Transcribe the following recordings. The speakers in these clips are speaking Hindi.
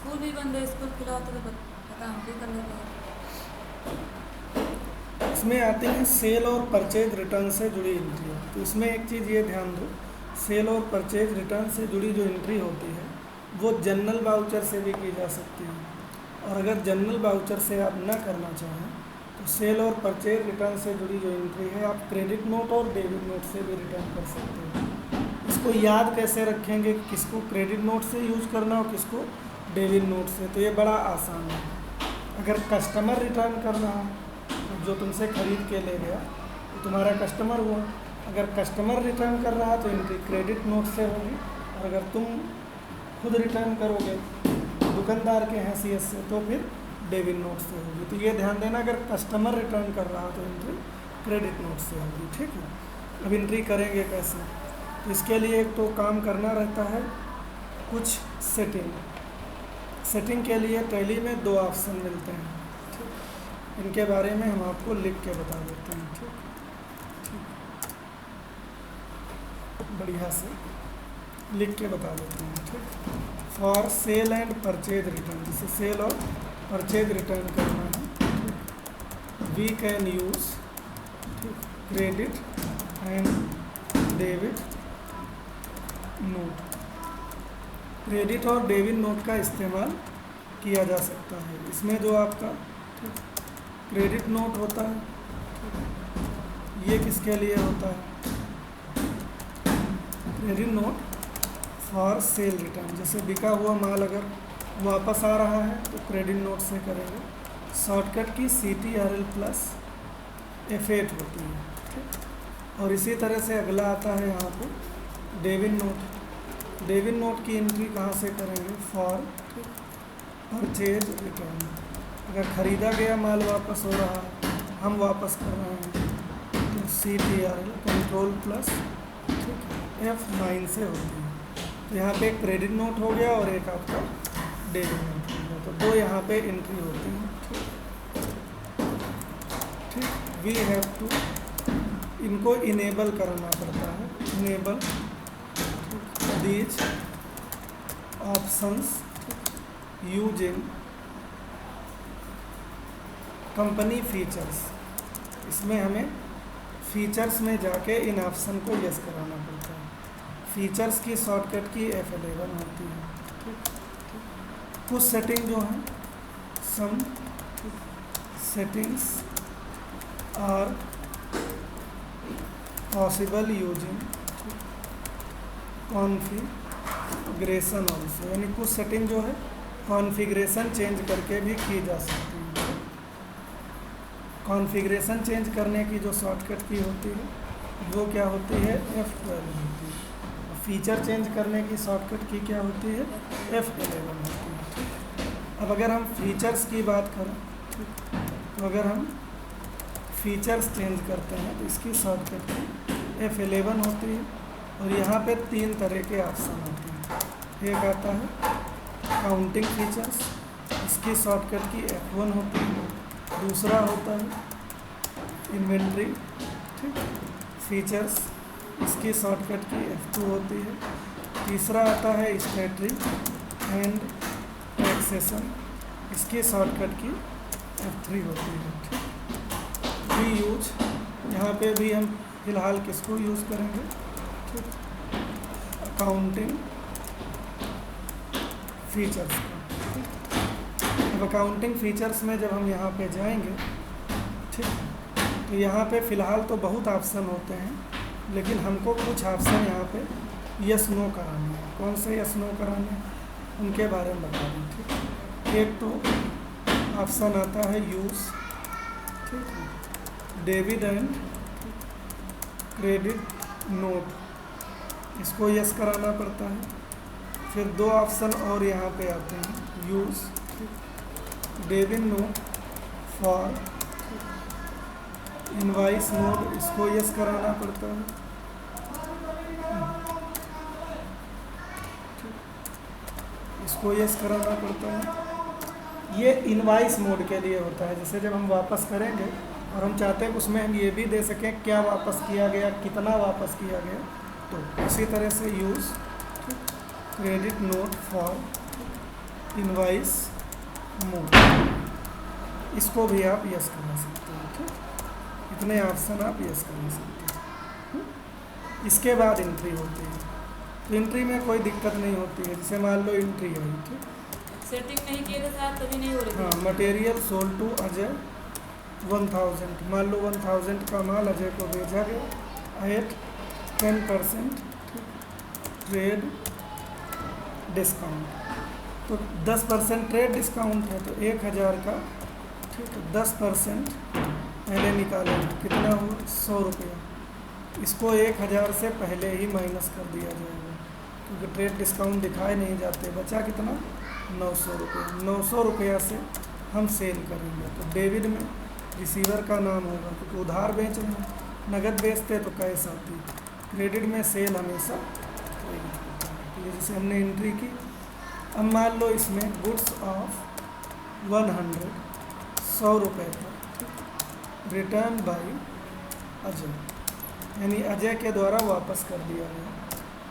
स्कूल भी बंद है, स्कूल खुला होता तो पता हम भी कर लेते हैं। इसमें आती हैं सेल और परचेज रिटर्न से जुड़ी एंट्री। तो इसमें एक चीज़ ये ध्यान दो, सेल और परचेज रिटर्न से जुड़ी जो एंट्री होती है वो जनरल वाउचर से भी की जा सकती है, और अगर जनरल वाउचर से आप ना करना चाहें तो सेल और परचेज रिटर्न से जुड़ी जो एंट्री है आप क्रेडिट नोट और डेबिट नोट से भी रिटर्न कर सकते हो। इसको याद कैसे रखेंगे कि किसको क्रेडिट नोट से यूज करना और किसको डेबिट नोट से, तो ये बड़ा आसान है। अगर कस्टमर रिटर्न कर रहा है, जो तुमसे खरीद के ले गया तो तुम्हारा कस्टमर हुआ, अगर कस्टमर रिटर्न कर रहा तो एंट्री क्रेडिट नोट से होगी, और अगर तुम खुद रिटर्न करोगे दुकानदार के हैसियत से तो फिर डेबिट नोट से होगी। तो ये ध्यान देना, अगर कस्टमर रिटर्न कर रहा तो एंट्री क्रेडिट नोट से होगी। ठीक है, अब एंट्री करेंगे कैसे? तो इसके लिए एक तो काम करना रहता है कुछ सेटिंग के लिए टैली में 2 ऑप्शन मिलते हैं। ठीक, इनके बारे में हम आपको लिख के बता देते हैं। ठीक, बढ़िया से लिख के बता देते हैं। ठीक, for sale and purchase return, जिसे सेल और परचेज रिटर्न करना है, we can use credit and debit note. Credit और डेबिट नोट का इस्तेमाल किया जा सकता है। इसमें जो आपका क्रेडिट नोट होता है, ये किसके लिए होता है? Credit note for sale return, जैसे बिका हुआ माल अगर वापस आ रहा है तो क्रेडिट नोट से करेंगे। शॉर्टकट की CTRL प्लस F8 होती है। ठीक, और इसी तरह से अगला आता है यहाँ पे डेबिट नोट। डेबिट नोट की एंट्री कहाँ से करेंगे? फॉर परचेज रिटर्न, अगर ख़रीदा गया माल वापस हो रहा है, हम वापस कर रहे हैं, तो CTRL कंट्रोल प्लस F9 से होती है। तो यहाँ पे एक क्रेडिट नोट हो गया और एक आपका डेबिट नोट हो गया, तो 2 यहाँ पे एंट्री होती है। ठीक, वी हैव टू, इनको इनेबल करना पड़ता है, enable these options using company features. इसमें हमें फीचर्स में जाके इन ऑप्शन को यस कराना पड़ता है। फीचर्स की शॉर्टकट की F11 होती है। ठीक, कुछ सेटिंग जो है, some settings are possible using configuration also, यानी कुछ सेटिंग जो है कॉन्फ़िगरेशन चेंज करके भी की जा सकती है। कॉन्फ़िगरेशन चेंज करने की जो शॉर्टकट की होती है वो क्या होती है? F12 होती है। फीचर चेंज करने की शॉर्टकट की क्या होती है? F11 होती है। अब अगर हम फीचर्स की बात करें, तो अगर हम फीचर्स चेंज करते हैं तो इसकी शॉर्टकट की F11 होती है, और यहाँ पे 3 तरह के ऑप्शन होते हैं। एक आता है काउंटिंग फीचर्स, इसकी शॉर्टकट की F1 होती है। दूसरा होता है इन्वेंट्री फीचर्स, इसकी शॉर्टकट की F2 होती है। तीसरा आता है स्टैटरी एंड टैक्सेशन, इसकी शॉर्टकट की F3 होती है। ठीक, वी यूज, यहाँ पे भी हम फिलहाल किसको यूज़ करेंगे? ठीक, अकाउंटिंग फीचर्स का। अब अकाउंटिंग फीचर्स में जब हम यहाँ पे जाएंगे, ठीक, तो यहाँ पे फ़िलहाल तो बहुत ऑप्शन होते हैं, लेकिन हमको कुछ ऑप्शन यहाँ पे यस नो कराने हैं। कौन से यस नो कराने हैं उनके बारे में बता दें। ठीक, एक तो ऑप्शन आता है यूज़, ठीक, डेबिट एंड क्रेडिट नोट, इसको यस कराना पड़ता है। फिर 2 ऑप्शन और यहाँ पे आते हैं, use debit note for invoice mode, इसको यस कराना पड़ता है। इसको यस कराना पड़ता है। ये इनवाइस मोड के लिए होता है, जैसे जब हम वापस करेंगे और हम चाहते हैं उसमें हम ये भी दे सकें क्या वापस किया गया, कितना वापस किया गया, तो इसी तरह से use credit note for invoice mode, इसको भी आप यस करा सकते हो। ठीक, इतने ऑप्शन आप यस करा सकते हो। इसके बाद एंट्री होती है, तो एंट्री में कोई दिक्कत नहीं होती है। जैसे मान लो एंट्री आई, ठीक, सेटिंग नहीं किए थे साहब तभी नहीं हो रही थी। हाँ, मटेरियल सोल्ड टू अजय 1000, मान लो 1000 का माल अजय को भेजा गया एट 10% ट्रेड डिस्काउंट, तो 10% ट्रेड डिस्काउंट है, तो 1000 का, ठीक है, 10% पहले निकालेंगे, कितना हुआ 100 रुपया। इसको 1000 से पहले ही माइनस कर दिया जाएगा, क्योंकि ट्रेड डिस्काउंट दिखाए नहीं जाते। बचा कितना 900 रुपया। 900 रुपया से हम सेल करेंगे, तो डेबिट में रिसीवर का नाम होगा, क्योंकि उधार बेच रहे हैं, नगद बेचते तो कैश आती, क्रेडिट में सेल हमेशा क्रेडिट होता है। तो ये जैसे हमने एंट्री की, अब मान लो इसमें गुड्स ऑफ 100 रुपये का रिटर्न बाई अजय, यानी अजय के द्वारा वापस कर दिया गया।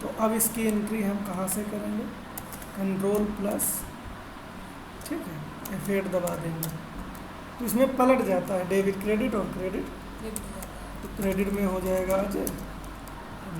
तो अब इसकी एंट्री हम कहाँ से करेंगे, कंट्रोल प्लस, ठीक है, F8 दबा देंगे, तो इसमें पलट जाता है डेबिट क्रेडिट और क्रेडिट। तो क्रेडिट में हो जाएगा अजय,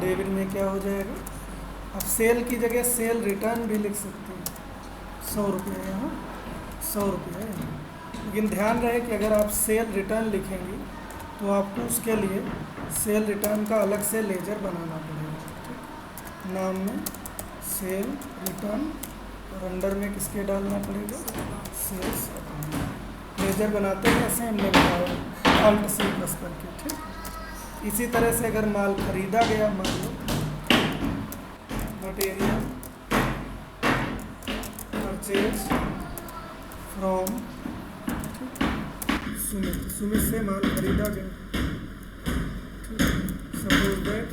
डेबिट में क्या हो जाएगा। अब सेल की जगह सेल रिटर्न भी लिख सकते हैं, 100 रुपये यहाँ, 100 रुपये यहाँ। लेकिन ध्यान रहे कि अगर आप सेल रिटर्न लिखेंगे तो आपको उसके लिए सेल रिटर्न का अलग से लेजर बनाना पड़ेगा। ठीक, नाम में सेल रिटर्न और अंडर में किसके डालना पड़ेगा, सेल्स अकाउंट। लेजर बनाते हैं ऐसे हमने बताया Alt+C करके। ठीक, इसी तरह से अगर माल खरीदा गया, मान लो material purchase from Sumit, Sumit से माल खरीदा गया, सपोज दैट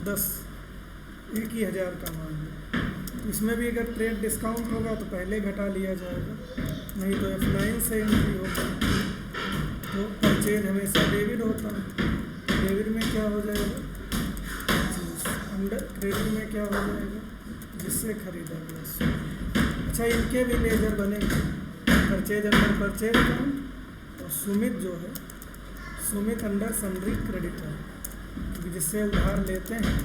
10,000 का माल है, तो इसमें भी अगर ट्रेड डिस्काउंट होगा तो पहले घटा लिया जाएगा, नहीं तो F9 से एंट्री होगा। तो परचेज हमेशा डेबिट होता है, डेबिट में क्या हो जाएगा, अंडर क्रेडिट में क्या हो जाएगा, जिससे खरीदा गया। अच्छा, इनके भी लेजर बनेंगे, परचेज अंडर परचेज अकाउंट, और सुमित जो है सुमित अंडर सन्ड्री क्रेडिटर, क्योंकि जिससे उधार लेते हैं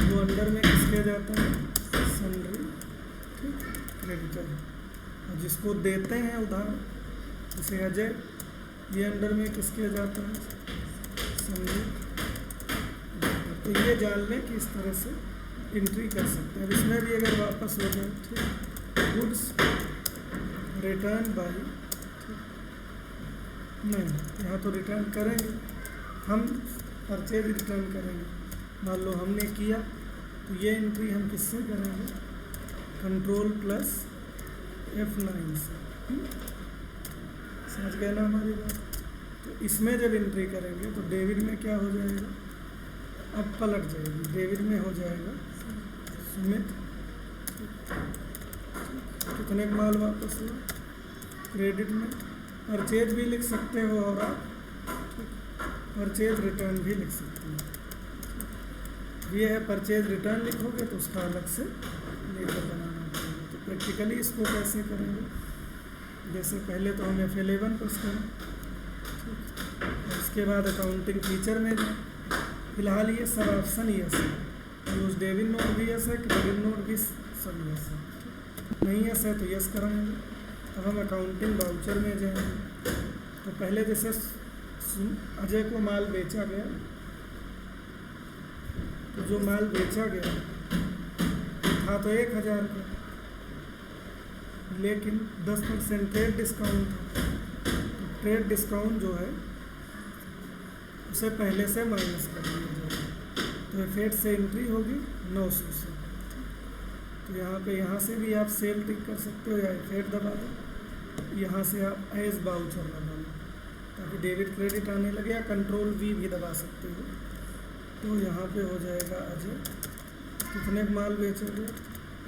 वो अंडर में किसके जाता है, सन्ड्री, ठीक, क्रेडिटर, और जिसको देते हैं उधार जैसे अजय, ये अंडर में किसके जाता है, सन्ड्री। तो ये जान लें कि इस तरह से एंट्री कर सकते हैं। अब इसमें भी अगर वापस हो जाए, ठीक, गुड्स रिटर्न बाई, नहीं, यहाँ तो रिटर्न करेंगे हम, परचेज रिटर्न करेंगे। मान लो हमने किया, तो ये एंट्री हम किससे करेंगे, कंट्रोल प्लस F9 से। समझ गए ना हमारी बात। तो इसमें जब एंट्री करेंगे तो डेबिट में क्या हो जाएगा, अब पलट जाएगी, डेबिट में हो जाएगा सुमित, कितने माल वापस हुआ, क्रेडिट में परचेज भी लिख सकते हो और आप परचेज रिटर्न भी लिख सकते हो। ये है परचेज रिटर्न लिखोगे तो उसका अलग से लेजर बनाना पड़ेगा। तो प्रैक्टिकली इसको कैसे करेंगे, जैसे पहले तो हम F11 प्रेस करें, और इसके बाद अकाउंटिंग फीचर में जाए। फिलहाल ये सब ऑप्शन यस है, यूज डेबिट नोट भी यस है, क्रेडिट नोट भी सब यस है। नहीं यस है तो यस कराएंगे। अब हम अकाउंटिंग वाउचर में जाएंगे। तो पहले जैसे अजय को माल बेचा गया, तो जो माल बेचा गया था तो 1000 का, लेकिन 10% ट्रेड डिस्काउंट था। तो ट्रेड डिस्काउंट जो है उसे पहले से माइनस कर दिया जाएगा, तो F8 से एंट्री होगी 900 से। तो यहाँ से भी आप सेल टिक कर सकते हो या F8 दबा दो, यहाँ से आप एज बाउचर लगा लो ताकि डेबिट क्रेडिट आने लगे, या कंट्रोल V भी दबा सकते हो। तो यहाँ पे हो जाएगा अजय, कितने माल बेचोगे,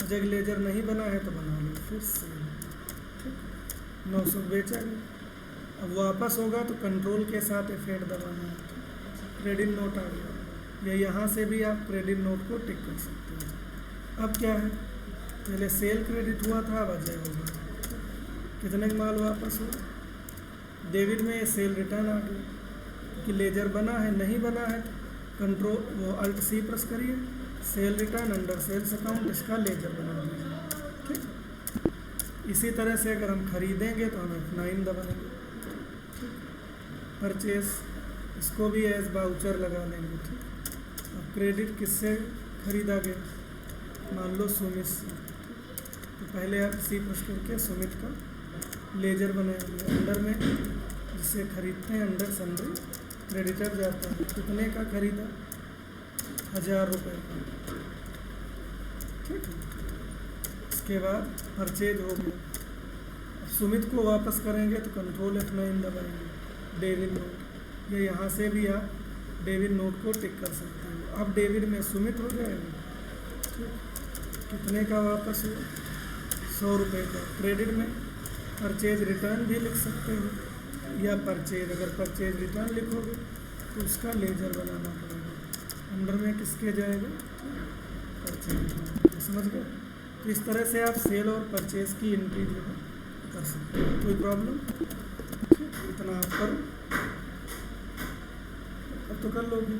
अजय लेजर नहीं बना है तो बना लो, फिर सेल, ठीक, 900 बेचा गया। अब वापस होगा तो कंट्रोल के साथ F8 दबाना है, क्रेडिट नोट आ गया, या यहाँ से भी आप क्रेडिट नोट को टिक कर सकते हो। अब क्या है, पहले सेल क्रेडिट हुआ था, अब अजय होगा। कितने का माल वापस हुआ? डेबिट में ये सेल रिटर्न आ गया कि लेजर बना है, नहीं बना है कंट्रोल वो अल्ट सी प्रेस करिए, sale return under sales account, इसका लेजर बना दीजिए। ठीक, इसी तरह से अगर हम खरीदेंगे तो हम F9 दबाएंगे। परचेस इसको भी एज बाउचर लगा लेंगे। ठीक, अब क्रेडिट किससे खरीदा गया? मान लो सुमित से, तो पहले आप सी प्रेस करके सुमित का लेजर बनाएंगे। अंडर में जिसे खरीदते हैं अंडर सन्ड्री क्रेडिटर जाता है, कितने का खरीदा? 1000 रुपये का। ठीक है, इसके बाद परचेज हो गया। अब सुमित को वापस करेंगे तो कंट्रोल F9 दबाएंगे, डेबिट नोट, या यहाँ से भी आप डेबिट नोट को टिक कर सकते हो। अब डेबिट में सुमित हो जाएगा। ठीक, कितने का वापस हुआ? 100 रुपये का। क्रेडिट में परचेज रिटर्न भी लिख सकते हो, या परचेज, अगर परचेज रिटर्न लिखोगे तो उसका लेजर बनाना पड़ेगा। अंडर में किसके जाएगा? Purchase return. समझ गए? तो इस तरह से आप सेल और परचेज की एंट्री जो है कर सकते हो। कोई प्रॉब्लम? इतना आप करो, अब तो कर लोगे।